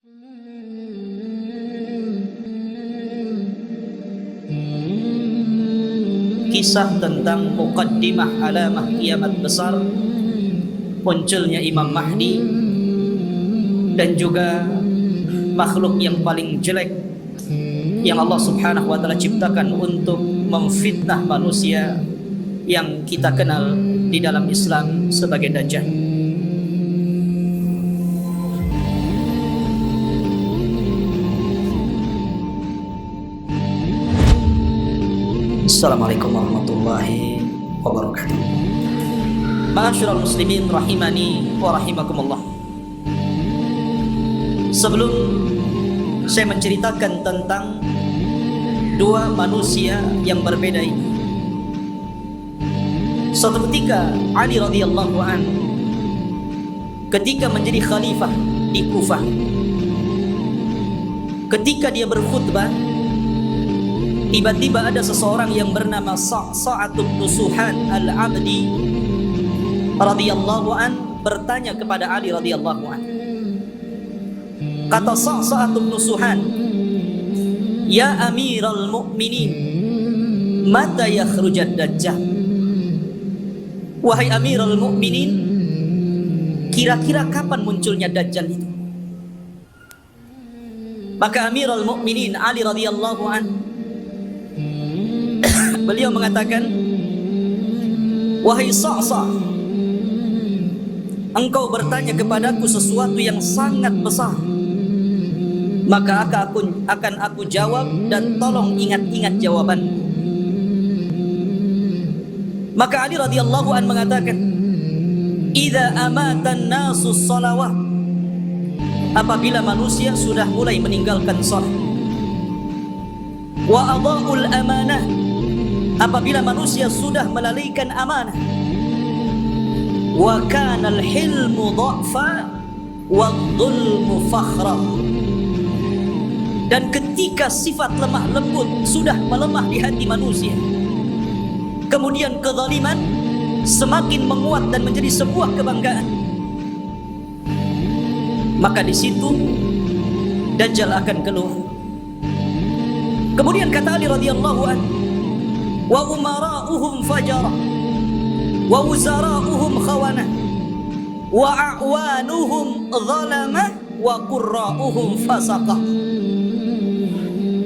Kisah tentang muqaddimah alamah kiamat besar, munculnya Imam Mahdi, dan juga makhluk yang paling jelek yang Allah Subhanahu wa ta'ala ciptakan untuk memfitnah manusia yang kita kenal di dalam Islam sebagai Dajjal. Assalamualaikum warahmatullahi wabarakatuh. Ma'asyiral muslimin rahimani wa rahimakumullah. Sebelum saya menceritakan tentang dua manusia yang berbeda ini, suatu ketika Ali radhiyallahu an ketika menjadi khalifah di Kufah, ketika dia berkhutbah, tiba-tiba ada seseorang yang bernama Sa'ad bin Suhan al-Abdi radhiyallahu an bertanya kepada Ali radhiyallahu an. Kata Sa'ad bin Suhan, "Ya Amiral Mu'minin, mata yakhrujad Dajjal?" Wahai Amiral Mu'minin, kira-kira kapan munculnya Dajjal itu? Maka Amirul Mu'minin Ali radhiyallahu an beliau mengatakan, "Wahai Sa'sa, engkau bertanya kepadaku sesuatu yang sangat besar, maka akan aku jawab, dan tolong ingat-ingat jawabanku." Maka Ali radhiyallahu an mengatakan, "Idza amatan nasu shalawat," apabila manusia sudah mulai meninggalkan salat, "wa adha'ul amanah," apabila manusia sudah melalaikan amanah, "wa kana al-hilmu dha'fa wa dhulmu fakhra," dan ketika sifat lemah lembut sudah melemah di hati manusia, kemudian kezaliman semakin menguat dan menjadi sebuah kebanggaan, maka di situ Dajjal akan keluar. Kemudian kata Ali radhiyallahu anhu, "Wa umara'uhum fajara, wa wuzara'uhum khawana, wa a'wanuhum zalama, wa qurra'uhum fasaqah."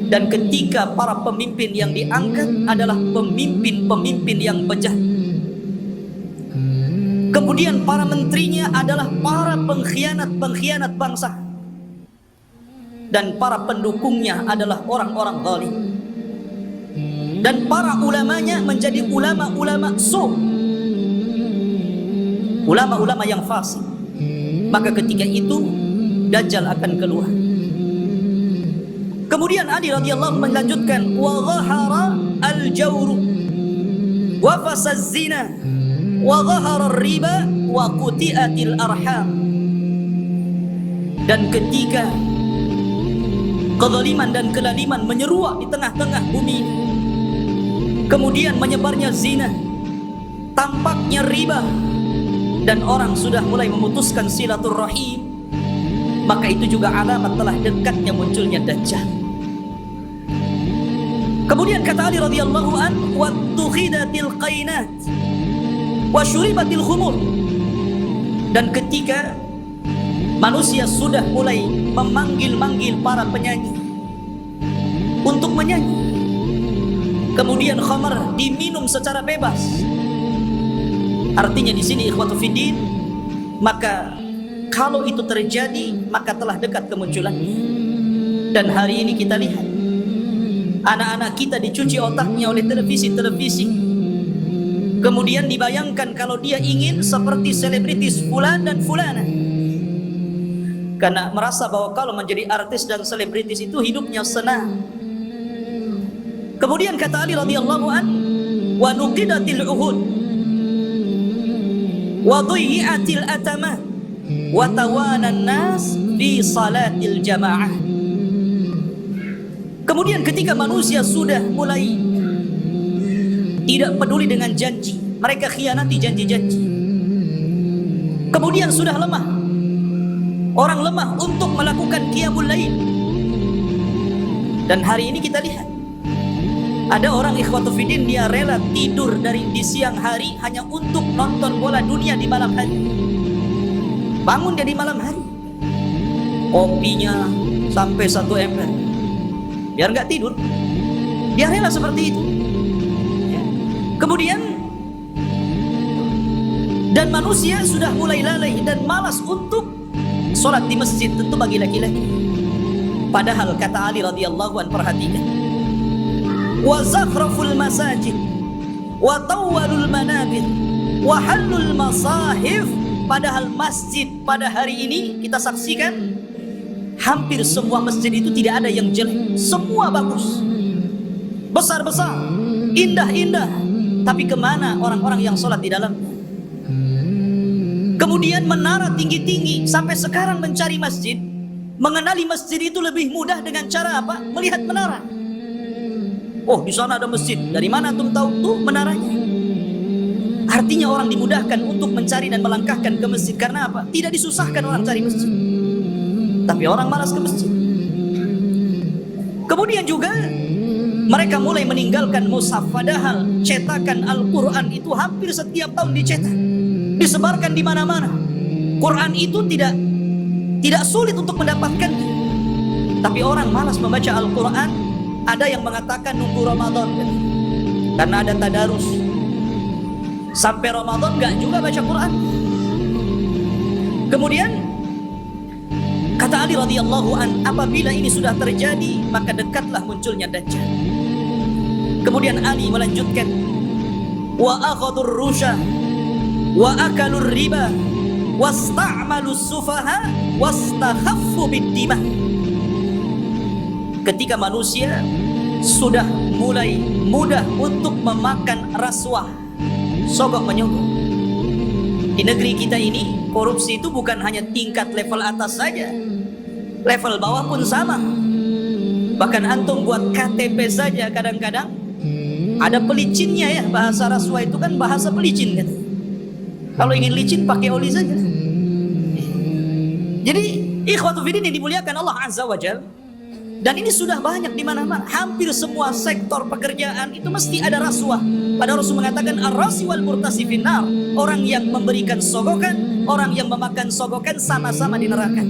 Dan ketika para pemimpin yang diangkat adalah pemimpin-pemimpin yang bejat, kemudian para menterinya adalah para pengkhianat-pengkhianat bangsa, dan para pendukungnya adalah orang-orang zalim, dan para ulamanya menjadi ulama-ulama ulama-ulama yang fasik. Maka ketika itu Dajjal akan keluar. Kemudian Ali radhiyallahu melanjutkan, "Wa dhahara al-jawru wa fasaz zina wa dhahara ar-riba wa quti'atil arham." Dan ketika kezaliman dan kelaliman menyeruak di tengah-tengah bumi, kemudian menyebarnya zina, tampaknya riba, dan orang sudah mulai memutuskan silaturrahim, maka itu juga alamat telah dekatnya munculnya Dajjal. Kemudian kata Ali radhiyallahu an, "Wa tukhidatil qainat wa syuribatil khumur," dan ketika manusia sudah mulai memanggil-manggil para penyanyi untuk menyanyi, kemudian khamar diminum secara bebas. Artinya di sini ikhwatu fiddin, maka kalau itu terjadi maka telah dekat kemunculannya. Dan hari ini kita lihat anak-anak kita dicuci otaknya oleh televisi-televisi, kemudian dibayangkan kalau dia ingin seperti selebritis fulan dan fulana, karena merasa bahwa kalau menjadi artis dan selebritis itu hidupnya senang. Kemudian kata Ali radhiyallahu an, "Wa nuqidatil uhud wa dhuyyatil atamah wa tawanan nas fi salatil jamaah." Kemudian ketika manusia sudah mulai tidak peduli dengan janji, mereka khianati janji-janji, kemudian sudah lemah, orang lemah untuk melakukan qiyamul lail. Dan hari ini kita lihat ada orang ikhwatu fiddin, dia rela tidur di siang hari hanya untuk nonton bola dunia di malam hari. Bangun dia di malam hari, kopinya sampai 1 ember, biar nggak tidur. Dia rela seperti itu. Ya. Kemudian, dan manusia sudah mulai lalai dan malas untuk sholat di masjid, tentu bagi laki-laki. Padahal kata Ali radhiyallahu an, perhatikan, wa zakhraful masajid wa tawwalul manabir wa halul masahif. Padahal masjid pada hari ini kita saksikan hampir semua masjid itu tidak ada yang jelek, semua bagus, besar-besar, indah-indah. Tapi kemana orang-orang yang sholat di dalam? Kemudian menara tinggi-tinggi, sampai sekarang mencari masjid, mengenali masjid itu lebih mudah dengan cara apa? Melihat menara. Oh, di sana ada masjid. Dari mana antum tahu? Tuh menaranya. Artinya orang dimudahkan untuk mencari dan melangkahkan ke masjid. Karena apa? Tidak disusahkan orang cari masjid, tapi orang malas ke masjid. Kemudian juga mereka mulai meninggalkan mushaf. Padahal cetakan Al-Quran itu hampir setiap tahun dicetak, disebarkan di mana-mana. Quran itu tidak sulit untuk mendapatkannya. Tapi orang malas membaca Al-Quran. Ada yang mengatakan nunggu Ramadan karena ada tadarus. Sampai Ramadan nggak juga baca Quran. Kemudian kata Ali radhiyallahu an, apabila ini sudah terjadi, maka dekatlah munculnya Dajjal. Kemudian Ali melanjutkan, wa akhadhur rusha wa akalur riba wasta'malus sufaha wastakhaffu bid-dima. Ketika manusia sudah mulai mudah untuk memakan rasuah, sogok menyogok. Di negeri kita ini, korupsi itu bukan hanya tingkat level atas saja, level bawah pun sama. Bahkan antum buat KTP saja kadang-kadang ada pelicinnya ya. Bahasa rasuah itu kan bahasa pelicin kan. Kalau ingin licin pakai oli saja. Jadi ikhwatu fiddin yang dimuliakan Allah Azza wa Jalla, dan ini sudah banyak di mana-mana. Hampir semua sektor pekerjaan itu mesti ada rasuah. Padahal Rasul mengatakan ar-rasi wal murtasi finnar. Orang yang memberikan sogokan, orang yang memakan sogokan sama-sama di neraka.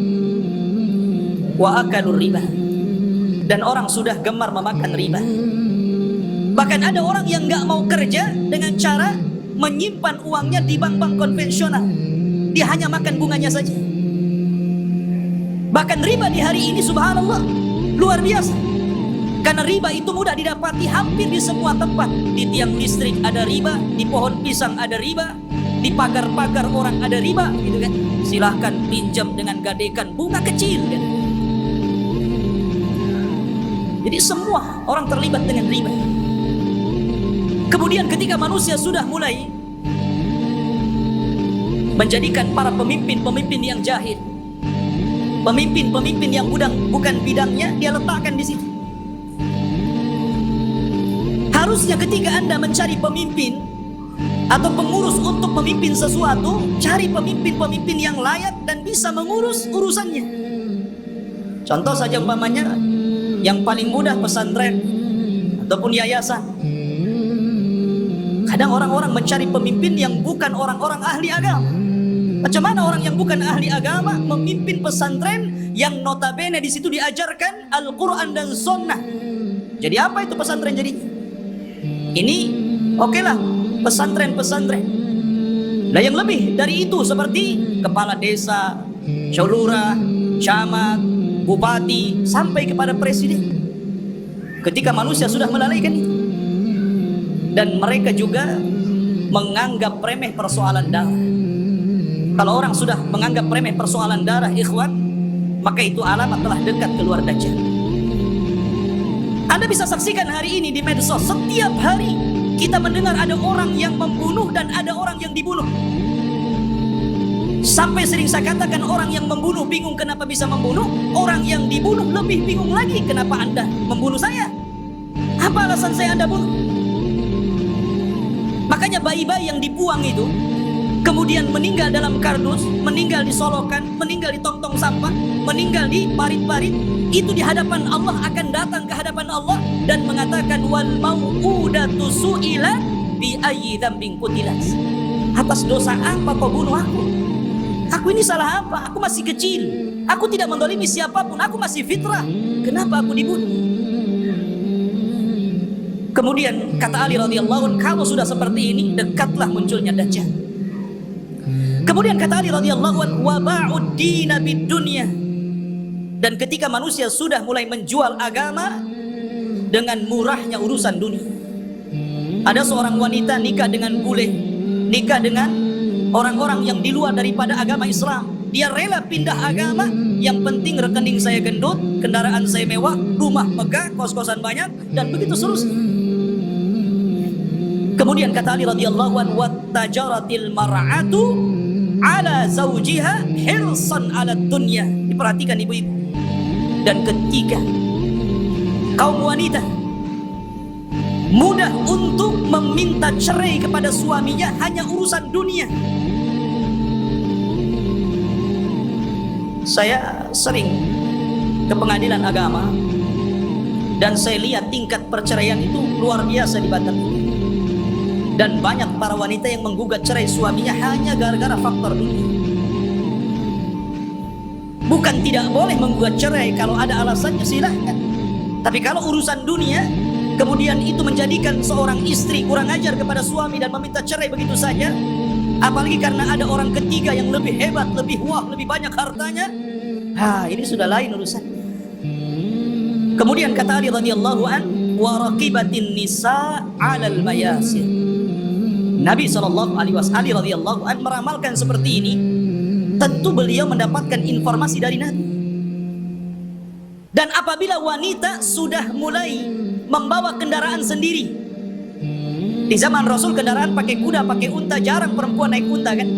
Wa akalur riba. Dan orang sudah gemar memakan riba. Bahkan ada orang yang nggak mau kerja dengan cara menyimpan uangnya di bank-bank konvensional. Dia hanya makan bunganya saja. Bahkan riba di hari ini subhanallah luar biasa. Karena riba itu mudah didapati hampir di semua tempat. Di tiang listrik ada riba, di pohon pisang ada riba, di pagar-pagar orang ada riba, gitu kan. Silahkan pinjam dengan gadekan bunga kecil kan. Jadi semua orang terlibat dengan riba. Kemudian ketika manusia sudah mulai menjadikan para pemimpin-pemimpin yang jahil, pemimpin-pemimpin yang bukan bidangnya, dia letakkan di situ. Harusnya ketika Anda mencari pemimpin atau pengurus untuk memimpin sesuatu, cari pemimpin-pemimpin yang layak dan bisa mengurus urusannya. Contoh saja umpamanya, yang paling mudah pesantren ataupun yayasan. Kadang orang-orang mencari pemimpin yang bukan orang-orang ahli agama. Macam mana orang yang bukan ahli agama memimpin pesantren yang notabene di situ diajarkan Al-Quran dan Sunnah? Jadi apa itu pesantren jadi? Ini oke lah pesantren-pesantren. Nah yang lebih dari itu seperti kepala desa, lurah, camat, bupati, sampai kepada presiden. Ketika manusia sudah melalaikan itu, dan mereka juga menganggap remeh persoalan darah. Kalau orang sudah menganggap remeh persoalan darah, ikhwan, maka itu alamat telah dekat keluar Dajjal. Anda bisa saksikan hari ini di medsos, setiap hari kita mendengar ada orang yang membunuh dan ada orang yang dibunuh. Sampai sering saya katakan, orang yang membunuh bingung kenapa bisa membunuh, orang yang dibunuh lebih bingung lagi, kenapa Anda membunuh saya? Apa alasan saya Anda bunuh? Makanya bayi-bayi yang dibuang itu, kemudian meninggal dalam kardus, meninggal di solokan, meninggal di tong-tong sampah, meninggal di parit-parit, itu di hadapan Allah akan datang ke hadapan Allah dan mengatakan wal mau'udatu su'ilat bi ayyi dzambin qutilat. Atas dosa apa kau bunuh aku? Aku ini salah apa? Aku masih kecil. Aku tidak mendolimi siapapun. Aku masih fitrah. Kenapa aku dibunuh? Kemudian kata Ali radhiyallahu anhu, kalau sudah seperti ini, dekatlah munculnya Dajjal. Kemudian kata Ali radhiyallahu anhu, wa ba'ud dina bid dunya. Dan ketika manusia sudah mulai menjual agama dengan murahnya urusan dunia. Ada seorang wanita nikah dengan bule, nikah dengan orang-orang yang di luar daripada agama Islam. Dia rela pindah agama, yang penting rekening saya gendut, kendaraan saya mewah, rumah megah, kos-kosan banyak, dan begitu seterusnya. Kemudian kata Ali radhiyallahu anhu, wattajaratil mar'atu ala zawjiha hirsan ala dunya. Diperhatikan ibu-ibu. Dan ketika kaum wanita mudah untuk meminta cerai kepada suaminya hanya urusan dunia. Saya sering ke pengadilan agama dan saya lihat tingkat perceraian itu luar biasa di Batam. Dan banyak para wanita yang menggugat cerai suaminya hanya gara-gara faktor dunia. Bukan tidak boleh menggugat cerai, kalau ada alasannya silahkan. Tapi kalau urusan dunia, kemudian itu menjadikan seorang istri kurang ajar kepada suami dan meminta cerai begitu saja, apalagi karena ada orang ketiga yang lebih hebat, lebih wah, lebih banyak hartanya, ini sudah lain urusan. Kemudian kata Ali radhiyallahu an, wa raqibatin nisa 'alal mayasir. Nabi sallallahu alaihi wasallam radhiyallahu an meramalkan seperti ini. Tentu beliau mendapatkan informasi dari Nabi. Dan apabila wanita sudah mulai membawa kendaraan sendiri, di zaman Rasul kendaraan pakai kuda, pakai unta, jarang perempuan naik unta kan,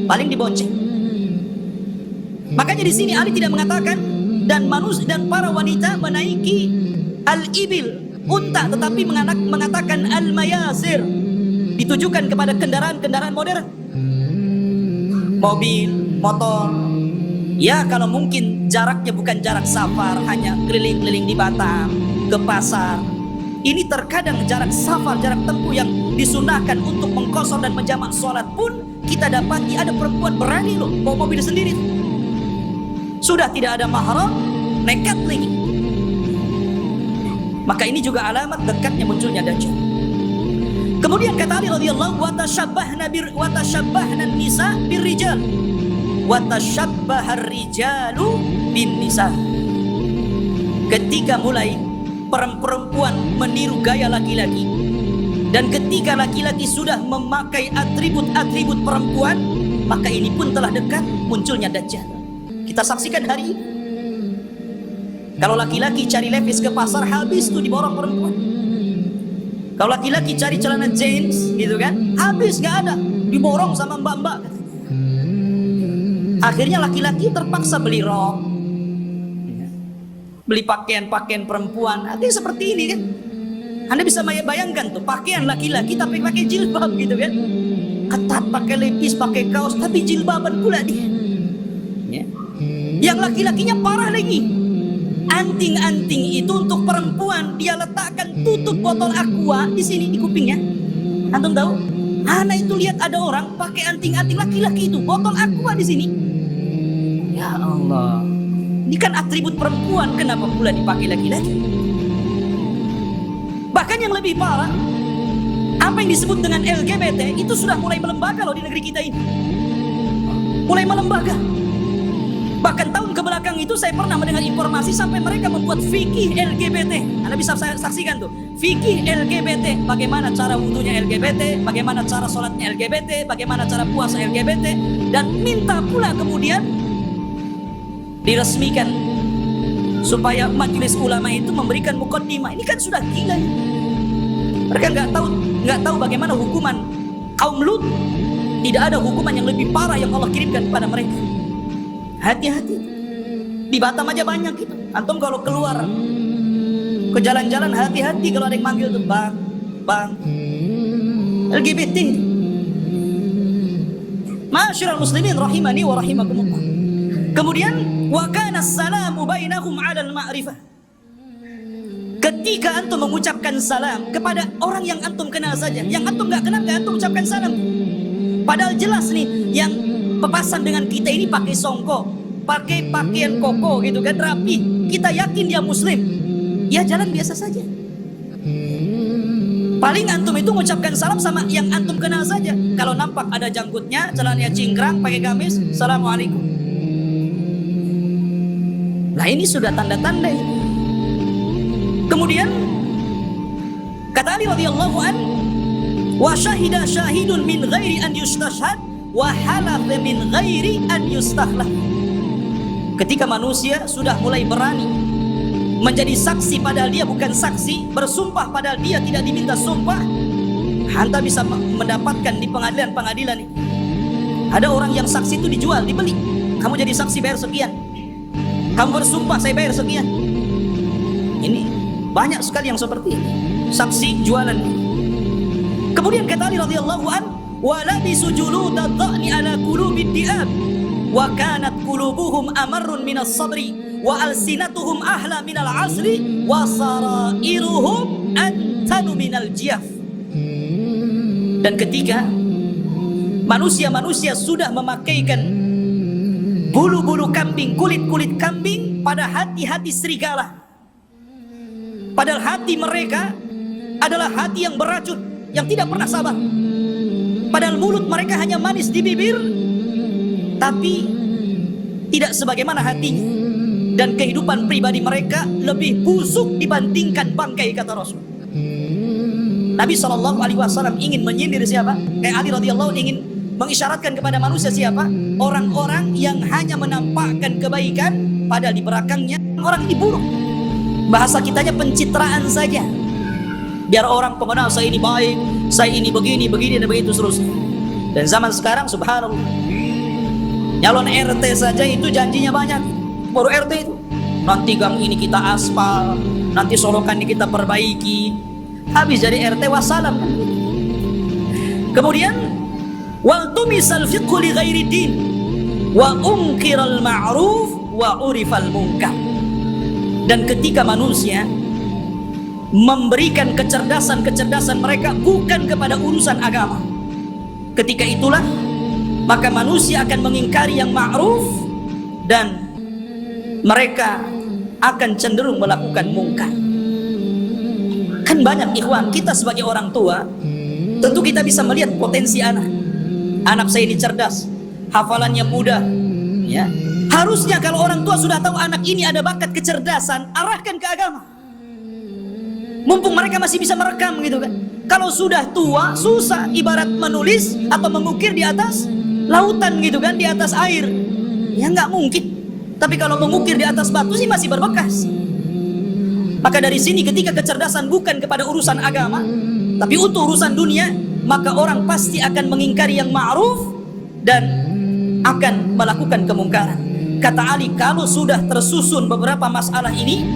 paling dibonceng. Makanya di sini Ali tidak mengatakan dan manusia dan para wanita menaiki al-ibil, unta, tetapi mengatakan al-mayasir, ditujukan kepada kendaraan-kendaraan modern, mobil, motor. Ya kalau mungkin jaraknya bukan jarak safar, hanya keliling-keliling di Batam, ke pasar. Ini terkadang jarak safar, jarak tempuh yang disunahkan untuk mengkosor dan menjamak sholat pun kita dapati ada perempuan berani loh bawa mobil sendiri. Sudah tidak ada mahram, nekat lagi. Maka ini juga alamat dekatnya munculnya Dajjal. Kemudian kata Ali radhiyallahu wa tashabbahna nisa birrijal wa tashabbahar rijalu bin nisa. Ketika mulai perempuan meniru gaya laki-laki, dan ketika laki-laki sudah memakai atribut-atribut perempuan, maka ini pun telah dekat munculnya Dajjal. Kita saksikan hari ini. Kalau laki-laki cari levis ke pasar, habis tuh diborong perempuan. Kalau laki-laki cari celana jeans gitu kan, habis gak ada, diborong sama mbak-mbak. Akhirnya laki-laki terpaksa beli rok, beli pakaian-pakaian perempuan. Artinya seperti ini kan. Anda bisa bayangkan tuh, pakaian laki-laki tapi pakai jilbab gitu kan. Ketat, pakai lepis, pakai kaos, tapi jilbaban pula dia. Ya. Yang laki-lakinya parah lagi. Anting-anting itu untuk perempuan dia letakkan tutup botol aqua di sini di kupingnya. Antum tahu? Anak itu lihat ada orang pakai anting-anting laki-laki itu, botol aqua di sini. Ya Allah. Ini kan atribut perempuan, kenapa pula dipakai laki-laki? Bahkan yang lebih parah, apa yang disebut dengan LGBT itu sudah mulai melembaga loh di negeri kita ini. Mulai melembaga. Bahkan tahun kebelakang itu saya pernah mendengar informasi sampai mereka membuat fikih LGBT. Anda bisa saksikan tuh, fikih LGBT. Bagaimana cara wudunya LGBT, bagaimana cara sholatnya LGBT, bagaimana cara puasa LGBT, dan minta pula kemudian diresmikan supaya majelis ulama itu memberikan muqaddimah. Ini kan sudah gila. Mereka nggak tahu bagaimana hukuman kaum Lut. Tidak ada hukuman yang lebih parah yang Allah kirimkan kepada mereka. Hati-hati. Di Batam aja banyak gitu. Antum kalau keluar ke jalan-jalan, hati-hati kalau ada yang manggil tuh, bang, LGBT. Ma'asyiral muslimin rahimani wa rahimakumullah. Kemudian wa kana as-salamu bainahum 'alal ma'rifah. Ketika antum mengucapkan salam kepada orang yang antum kenal saja, yang antum enggak kenal enggak antum ucapkan salam. Padahal jelas nih yang papasan dengan kita ini pakai songkok, pakai pakaian koko gitu kan, rapi. Kita yakin dia muslim. Ya jalan biasa saja. Paling antum itu mengucapkan salam sama yang antum kenal saja. Kalau nampak ada janggutnya, celananya cingkrang, pakai gamis, assalamualaikum. Nah ini sudah tanda-tanda ini. Kemudian kata Ali radhiyallahu an, wa syahida syahidun min ghairi an yustashhad wa halafa min ghairi an yustahlah. Ketika manusia sudah mulai berani menjadi saksi padahal dia bukan saksi, bersumpah padahal dia tidak diminta sumpah, anda bisa mendapatkan di pengadilan ini. Ada orang yang saksi itu dijual, dibeli. Kamu jadi saksi bayar sekian. Kamu bersumpah saya bayar sekian. Ini banyak sekali yang seperti ini. Saksi jualan. Kemudian kata Ali radhiyallahu an, wa labisu juludad dha'ni ala qulubid di'ab wa kanat qulubuhum amarrun minas sabri wa alsinatuhum ahla minal asri wa sarairuhum antanu minal jiyaf. Dan ketika manusia-manusia sudah memakaikan bulu-bulu kambing, kulit-kulit kambing pada hati-hati serigala, padahal hati mereka adalah hati yang beracun, yang tidak pernah sabar. Padahal mulut mereka hanya manis di bibir, tapi tidak sebagaimana hatinya. Dan kehidupan pribadi mereka lebih busuk dibandingkan bangkai, kata Rasul. Nabi SAW ingin menyindir siapa? Ali radhiyallahu ingin mengisyaratkan kepada manusia siapa? Orang-orang yang hanya menampakkan kebaikan, padahal di belakangnya orang ini buruk. Bahasa kitanya pencitraan saja. Biar orang pengenal saya ini baik, saya ini begini, dan begitu seterusnya. Dan zaman sekarang subhanallah, nyalon RT saja itu janjinya banyak. Baru RT itu, nanti gang ini kita aspal, nanti solokan ini kita perbaiki. Habis jadi RT wassalam. Kemudian wal tumisal fiqhu li ghairi din wa unkiral ma'ruf wa urifal munkar. Dan ketika manusia memberikan kecerdasan mereka bukan kepada urusan agama, ketika itulah maka manusia akan mengingkari yang ma'ruf dan mereka akan cenderung melakukan mungkar. Kan banyak ikhwan, kita sebagai orang tua tentu kita bisa melihat potensi anak saya ini cerdas, hafalannya mudah, ya. Harusnya kalau orang tua sudah tahu anak ini ada bakat kecerdasan, arahkan ke agama. Mumpung mereka masih bisa merekam gitu kan. Kalau sudah tua, susah, ibarat menulis atau mengukir di atas lautan gitu kan, di atas air. Ya nggak mungkin. Tapi kalau mengukir di atas batu sih masih berbekas. Maka dari sini ketika kecerdasan bukan kepada urusan agama, tapi untuk urusan dunia, maka orang pasti akan mengingkari yang ma'ruf dan akan melakukan kemungkaran. Kata Ali, kalau sudah tersusun beberapa masalah ini,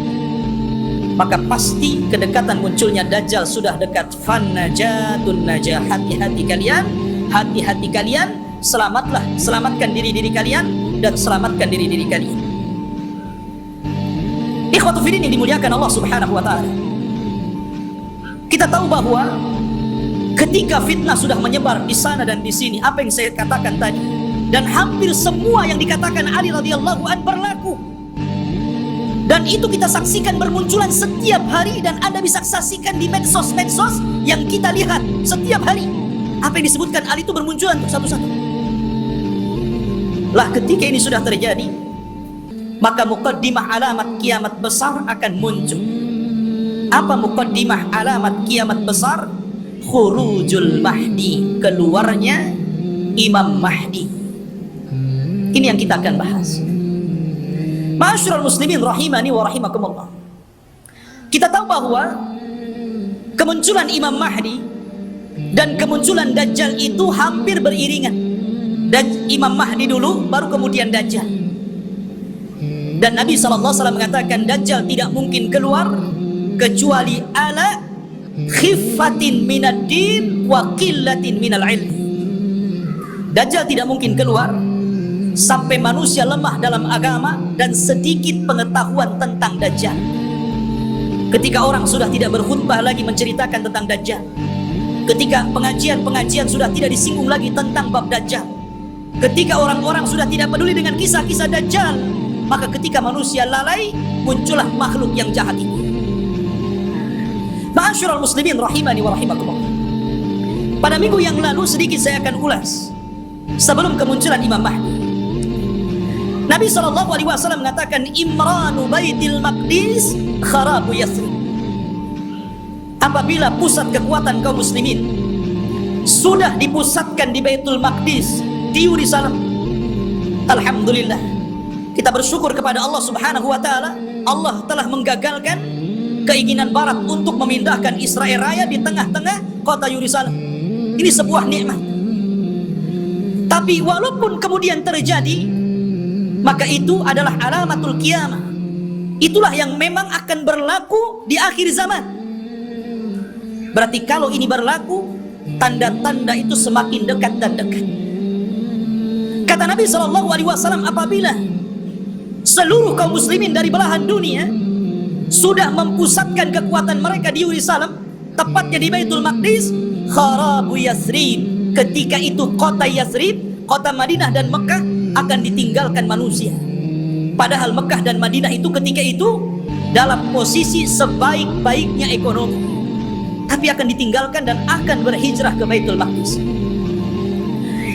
maka pasti kedekatan munculnya Dajjal sudah dekat. Fannajatun najah, hati-hati kalian, selamatlah, selamatkan diri kalian dan selamatkan diri kalian. Ikhwatu fillah yang dimuliakan Allah Subhanahu wa taala. Kita tahu bahwa ketika fitnah sudah menyebar di sana dan di sini, apa yang saya katakan tadi, dan hampir semua yang dikatakan Ali radhiyallahu an berlaku. Dan itu kita saksikan bermunculan setiap hari, dan Anda bisa saksikan di medsos-medsos yang kita lihat setiap hari. Apa yang disebutkan Ali itu bermunculan untuk satu-satu. Lah ketika ini sudah terjadi, maka muqaddimah alamat kiamat besar akan muncul. Apa muqaddimah alamat kiamat besar? Khurujul Mahdi, keluarnya Imam Mahdi. Ini yang kita akan bahas. Ma'asyiral muslimin rahimani wa rahimakumullah. Kita tahu bahwa kemunculan Imam Mahdi dan kemunculan Dajjal itu hampir beriringan. Dan Imam Mahdi dulu, baru kemudian Dajjal. Dan Nabi SAW mengatakan Dajjal tidak mungkin keluar kecuali ala khiffatin minad din wa qillatin minal ilm. Dajjal tidak mungkin keluar sampai manusia lemah dalam agama dan sedikit pengetahuan tentang Dajjal. Ketika orang sudah tidak berkhutbah lagi menceritakan tentang Dajjal, ketika pengajian-pengajian sudah tidak disinggung lagi tentang bab Dajjal, ketika orang-orang sudah tidak peduli dengan kisah-kisah Dajjal, maka ketika manusia lalai, muncullah makhluk yang jahat ini. Ma'asyiral muslimin rahimani wa rahimakumullah. Pada minggu yang lalu sedikit saya akan ulas sebelum kemunculan Imam Mahdi. Nabi SAW mengatakan, Imranu Baitil Maqdis kharabu Yathrib. Apabila pusat kekuatan kaum muslimin sudah dipusatkan di Baitul Maqdis, di Yerusalem, alhamdulillah, kita bersyukur kepada Allah Subhanahu wa taala. Allah telah menggagalkan keinginan barat untuk memindahkan Israel Raya di tengah-tengah kota Yerusalem. Ini sebuah nikmat. Tapi walaupun kemudian terjadi, maka itu adalah alamatul qiyamah. Itulah yang memang akan berlaku di akhir zaman. Berarti kalau ini berlaku, tanda-tanda itu semakin dekat dan dekat. Kata Nabi SAW, apabila seluruh kaum muslimin dari belahan dunia sudah mempusatkan kekuatan mereka di Yerusalem, tepatnya di Baitul Maqdis, kharabu Yathrib. Ketika itu kota Yathrib, kota Madinah dan Mekah akan ditinggalkan manusia. Padahal Mekah dan Madinah itu ketika itu dalam posisi sebaik-baiknya ekonomi, tapi akan ditinggalkan dan akan berhijrah ke Baitul Maqdis.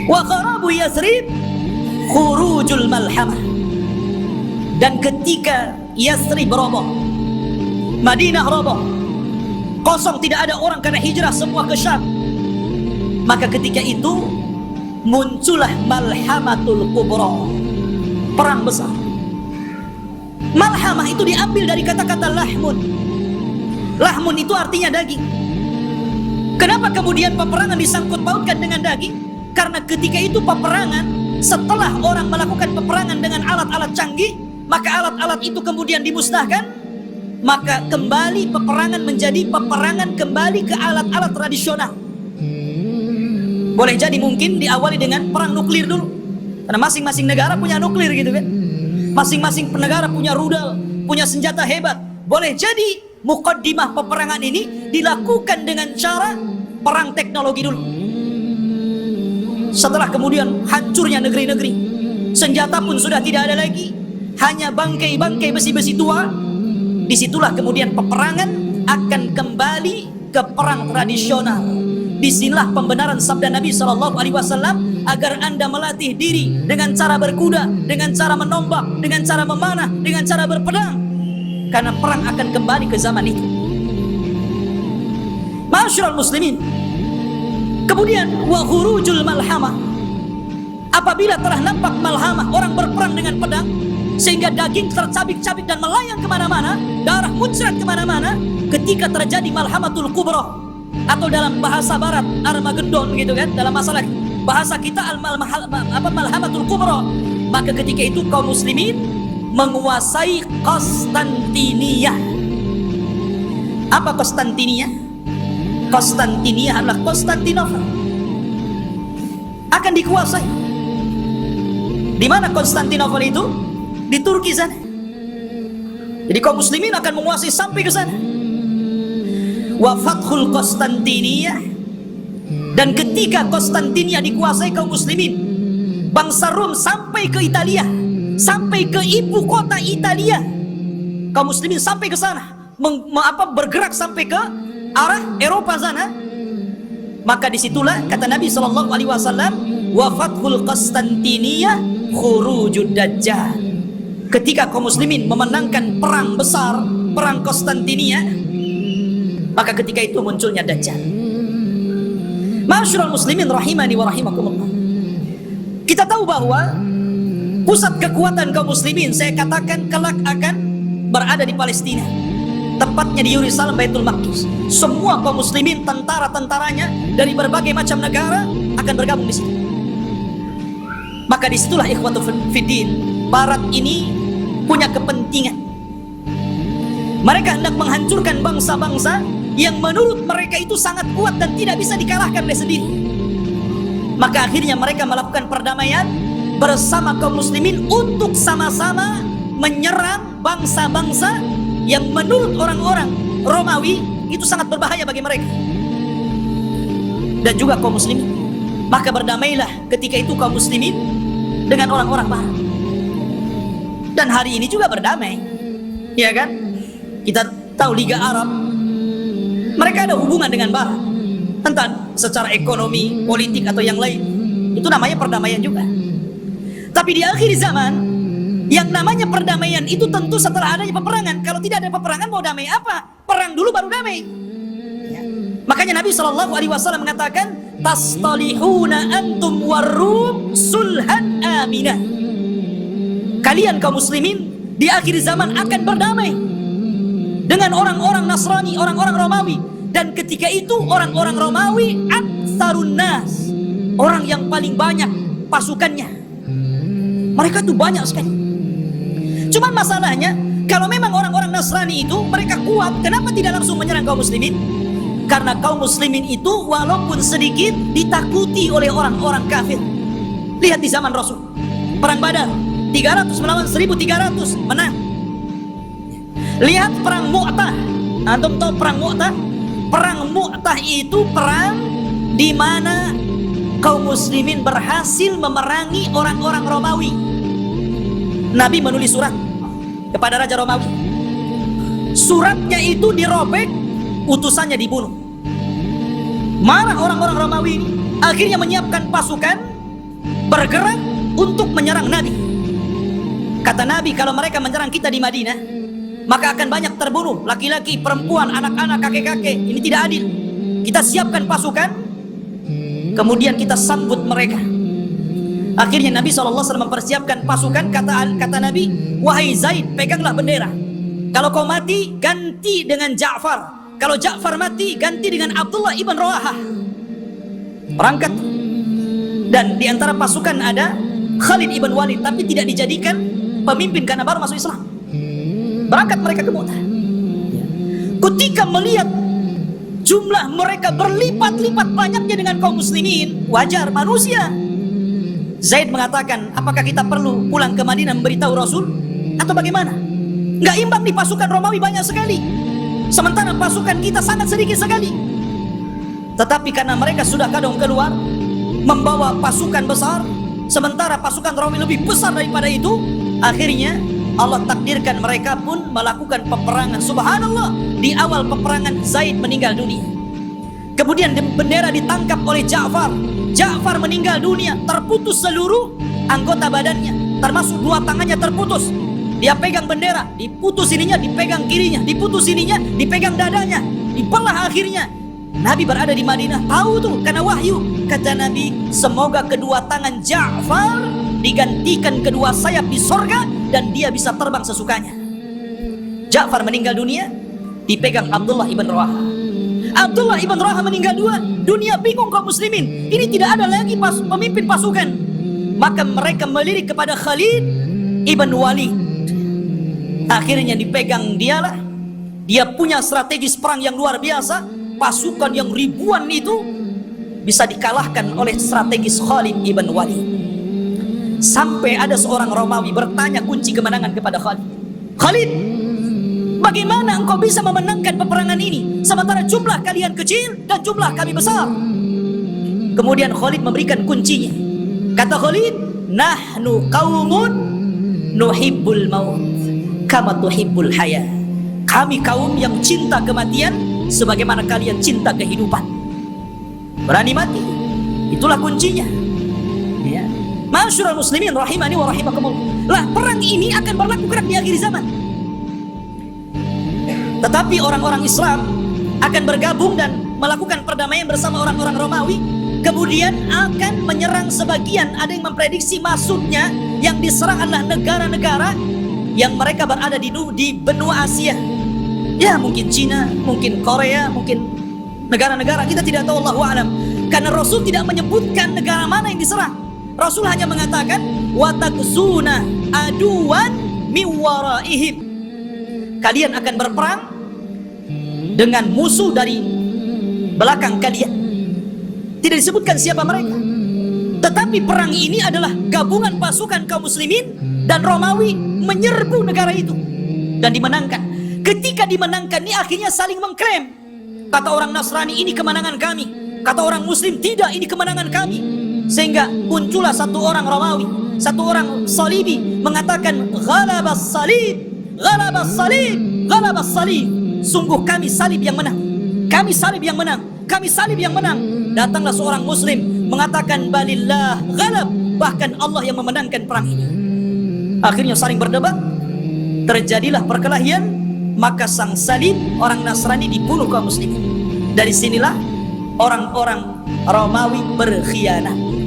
Wa kharabu Yathrib khurujul malhamah. Dan ketika Yathrib roboh, Madinah roboh, kosong, tidak ada orang karena hijrah semua ke Syam, maka ketika itu muncullah malhamatul kubra, perang besar. Malhamah itu diambil dari kata-kata lahmun. Lahmun itu artinya daging. Kenapa kemudian peperangan disangkut pautkan dengan daging? Karena ketika itu peperangan, setelah orang melakukan peperangan dengan alat-alat canggih, maka alat-alat itu kemudian dimusnahkan, maka kembali peperangan menjadi peperangan kembali ke alat-alat tradisional. Boleh jadi mungkin diawali dengan perang nuklir dulu, karena masing-masing negara punya nuklir gitu kan. Masing-masing negara punya rudal, punya senjata hebat. Boleh jadi mukaddimah peperangan ini dilakukan dengan cara perang teknologi dulu. Setelah kemudian hancurnya negeri-negeri, senjata pun sudah tidak ada lagi, hanya bangkai-bangkai besi-besi tua. Disitulah kemudian peperangan akan kembali ke perang tradisional. Disinilah pembenaran sabda Nabi SAW, agar anda melatih diri dengan cara berkuda, dengan cara menombak, dengan cara memanah, dengan cara berpedang, karena perang akan kembali ke zaman itu. Ma'asyiral muslimin, kemudian wa khurujul malhamah. Apabila telah nampak malhamah, orang berperang dengan pedang sehingga daging tercabik-cabik dan melayang kemana-mana, darah muncrat kemana-mana, ketika terjadi malhamatul kubra, atau dalam bahasa barat Armageddon gitu kan, dalam masalah bahasa kita malhamatul kubra, maka ketika itu kaum muslimin menguasai Konstantinia. Apa Konstantinia? Konstantinia adalah Konstantinopel, akan dikuasai. Di mana Konstantinopel itu? Di Turki sana. Jadi kaum muslimin akan menguasai sampai ke sana. Wa fathul Konstantinia. Dan ketika Konstantinia dikuasai kaum muslimin, bangsa Rom sampai ke Italia, sampai ke ibu kota Italia, kaum muslimin sampai ke sana, bergerak sampai ke arah Eropa sana. Maka disitulah kata Nabi SAW, wa fathul Konstantinia khurujud Dajjal. Ketika kaum muslimin memenangkan perang besar, perang Konstantinia, maka ketika itu munculnya Dajjal. Ma'asyiral muslimin rahimani wa rahimakumullah. Kita tahu bahwa pusat kekuatan kaum muslimin, saya katakan, kelak akan berada di Palestina, tepatnya di Yerusalem, Baitul Maqdis. Semua kaum muslimin, tentara-tentaranya dari berbagai macam negara akan bergabung di situ. Maka disitulah ikhwatu fiddin, barat ini punya kepentingan. Mereka hendak menghancurkan bangsa-bangsa yang menurut mereka itu sangat kuat dan tidak bisa dikalahkan oleh sendiri. Maka akhirnya mereka melakukan perdamaian bersama kaum muslimin untuk sama-sama menyerang bangsa-bangsa yang menurut orang-orang Romawi itu sangat berbahaya bagi mereka dan juga kaum muslimin. Maka berdamailah ketika itu kaum muslimin dengan orang-orang Barat. Dan hari ini juga berdamai, ya kan? Kita tahu Liga Arab, mereka ada hubungan dengan Barat, entah secara ekonomi, politik atau yang lain. Itu namanya perdamaian juga. Tapi di akhir zaman, yang namanya perdamaian itu tentu setelah adanya peperangan. Kalau tidak ada peperangan mau damai apa? Perang dulu baru damai. Ya. Makanya Nabi SAW mengatakan, tastalihuna antum warrum sulhan aminah. Kalian kaum muslimin di akhir zaman akan berdamai dengan orang-orang Nasrani, orang-orang Romawi. Dan ketika itu orang-orang Romawi aktsarun nas, orang yang paling banyak pasukannya. Mereka tuh banyak sekali. Cuman masalahnya, kalau memang orang-orang Nasrani itu mereka kuat, kenapa tidak langsung menyerang kaum muslimin? Karena kaum muslimin itu walaupun sedikit ditakuti oleh orang-orang kafir. Lihat di zaman Rasul, perang Badar 300 melawan 1300 menang. Lihat perang Mu'tah. Antum tahu perang Mu'tah? Perang Mu'tah itu perang di mana kaum muslimin berhasil memerangi orang-orang Romawi. Nabi menulis surat kepada Raja Romawi. Suratnya itu dirobek, utusannya dibunuh. Marah orang-orang Romawi ini, akhirnya menyiapkan pasukan bergerak untuk menyerang Nabi. Kata Nabi, kalau mereka menyerang kita di Madinah, maka akan banyak terbunuh, laki-laki, perempuan, anak-anak, kakek-kakek. Ini tidak adil. Kita siapkan pasukan, kemudian kita sambut mereka. Akhirnya Nabi SAW mempersiapkan pasukan. Kata Nabi, wahai Zaid, peganglah bendera. Kalau kau mati, ganti dengan Ja'far. Kalau Ja'far mati, ganti dengan Abdullah ibn Rawahah. Berangkat. Dan di antara pasukan ada Khalid ibn Walid, tapi tidak dijadikan pemimpin karena baru masuk Islam. Berangkat mereka ke Mu'tah. Ketika melihat jumlah mereka berlipat-lipat banyaknya dengan kaum muslimin, wajar manusia. Zaid mengatakan, apakah kita perlu pulang ke Madinah memberitahu Rasul? Atau bagaimana? Nggak imbang di pasukan Romawi banyak sekali, sementara pasukan kita sangat sedikit sekali. Tetapi karena mereka sudah kadang keluar membawa pasukan besar, sementara pasukan Romawi lebih besar daripada itu, akhirnya Allah takdirkan mereka pun melakukan peperangan. Subhanallah, di awal peperangan Zaid meninggal dunia. Kemudian bendera ditangkap oleh Ja'far. Ja'far meninggal dunia, terputus seluruh anggota badannya, termasuk dua tangannya terputus. Dia pegang bendera, diputus ininya, dipegang kirinya, diputus ininya, dipegang dadanya, dibelah akhirnya. Nabi berada di Madinah, tahu tuh karena wahyu. Kata Nabi, semoga kedua tangan Ja'far digantikan kedua sayap di sorga dan dia bisa terbang sesukanya. Ja'far meninggal dunia, dipegang Abdullah ibn Rawahah. Abdullah ibn Rawahah meninggal dunia, bingung kaum muslimin. Ini tidak ada lagi pemimpin pasukan. Maka mereka melirik kepada Khalid ibn Walid. Akhirnya dipegang dialah. Dia punya strategis perang yang luar biasa. Pasukan yang ribuan itu bisa dikalahkan oleh strategis Khalid ibn Walid. Sampai ada seorang Romawi bertanya kunci kemenangan kepada Khalid. Khalid, bagaimana engkau bisa memenangkan peperangan ini sementara jumlah kalian kecil dan jumlah kami besar? Kemudian Khalid memberikan kuncinya. Kata Khalid, nahnu qaumun nuhibbul maut kama tuhibbul haya. Kami kaum yang cinta kematian sebagaimana kalian cinta kehidupan. Berani mati, itulah kuncinya. Ya. Ma'asyiral muslimin rahimani wa rahimakumullah. Lah, perang ini akan berlaku kelak di akhir zaman. Tetapi orang-orang Islam akan bergabung dan melakukan perdamaian bersama orang-orang Romawi. Kemudian akan menyerang sebagian. Ada yang memprediksi maksudnya yang diserang adalah negara-negara yang mereka berada di benua Asia. Ya, mungkin Cina, mungkin Korea, mungkin negara-negara, kita tidak tahu, Allahu a'lam. Karena Rasul tidak menyebutkan negara mana yang diserang. Rasul hanya mengatakan wa takzuna aduwan min waraihim. Kalian akan berperang dengan musuh dari belakang kalian. Tidak disebutkan siapa mereka. Tetapi perang ini adalah gabungan pasukan kaum muslimin dan Romawi menyerbu negara itu dan dimenangkan. Ketika dimenangkan ini akhirnya saling mengklaim. Kata orang Nasrani, ini kemenangan kami. Kata orang Muslim, tidak, ini kemenangan kami. Sehingga muncullah satu orang Romawi, satu orang Salibi mengatakan, ghalabas salib, ghalabas salib, ghalabas salib. Sungguh kami salib yang menang. Kami salib yang menang. Kami salib yang menang. Datanglah seorang Muslim mengatakan, balillah ghalab, bahkan Allah yang memenangkan perang ini. Akhirnya saling berdebat, terjadilah perkelahian, maka sang salib orang Nasrani dibunuh kaum muslimin. Dari sinilah orang-orang Romawi berkhianat.